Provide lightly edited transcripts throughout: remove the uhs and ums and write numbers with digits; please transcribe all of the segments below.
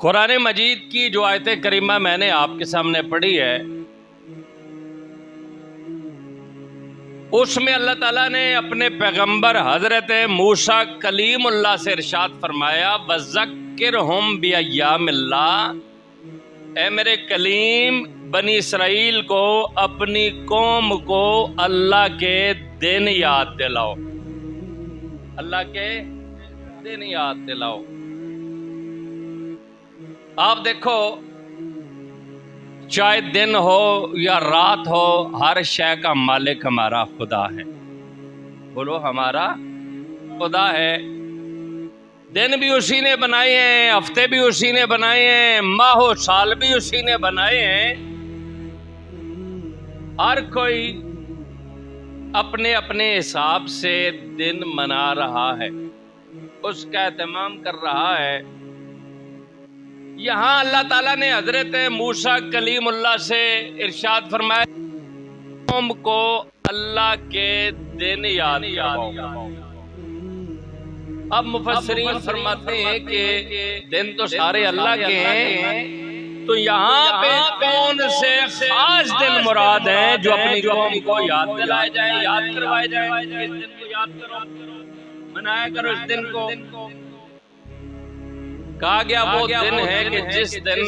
قرآن مجید کی جو آیت کریمہ میں نے آپ کے سامنے پڑھی ہے، اس میں اللہ تعالیٰ نے اپنے پیغمبر حضرت موسیٰ کلیم اللہ سے ارشاد فرمایا وَذَكِّرْهُمْ بِأَيَّامِ اللَّهِ، اے میرے کلیم بنی اسرائیل کو، اپنی قوم کو اللہ کے دن یاد دلاؤ، اللہ کے دن یاد دلاؤ۔ آپ دیکھو، چاہے دن ہو یا رات ہو، ہر شے کا مالک ہمارا خدا ہے۔ بولو، ہمارا خدا ہے۔ دن بھی اسی نے بنائے ہیں، ہفتے بھی اسی نے بنائے ہیں، ماہ و سال بھی اسی نے بنائے ہیں۔ ہر کوئی اپنے اپنے حساب سے دن منا رہا ہے، اس کا اہتمام کر رہا ہے۔ یہاں اللہ تعالیٰ نے حضرت موسیٰ کلیم اللہ سے ارشاد فرمایا قوم کو اللہ کے دن یاد کرواؤ۔ اب مفسرین فرماتے ہیں کہ دن تو سارے اللہ کے ہیں، تو یہاں پہ کون سے خاص دن مراد ہیں جو اپنی قوم کو یاد دلائے جائیں، یاد کروائے جائیں؟ اس دن کو یاد کرو، منایا کرو اس دن کو۔ کہا گیا وہ دن ہے کہ جس دن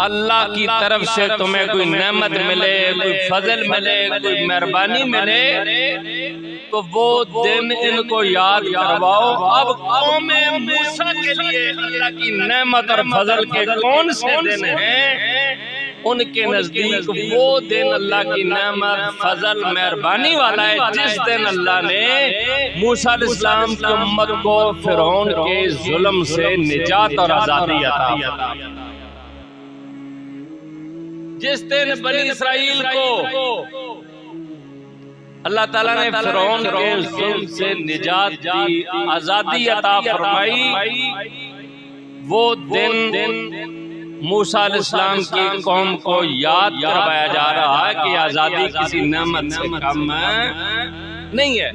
اللہ کی طرف سے تمہیں کوئی نعمت ملے، کوئی فضل ملے، کوئی مہربانی ملے، تو وہ دن ان کو یاد کرواؤ۔ اب قوم موسیٰ کے لیے اللہ کی نعمت اور فضل کے کون سے دن ہیں؟ ان کے نزدیک وہ دن اللہ کی نعمت، فضل، مہربانی والا ہے جس دن اللہ نے موسیٰ علیہ السلام کی امت کو فرعون کے ظلم سے نجات اور آزادی عطا کی۔ جس دن بنی اسرائیل کو اللہ تعالیٰ نے فرعون کے ظلم سے نجات دی، آزادی عطا فرمائی، وہ دن موسیٰ علیہ السلام کی قوم کو یاد کروایا جا رہا ہے کہ آزادی کسی نعمت سے کم نہیں ہے۔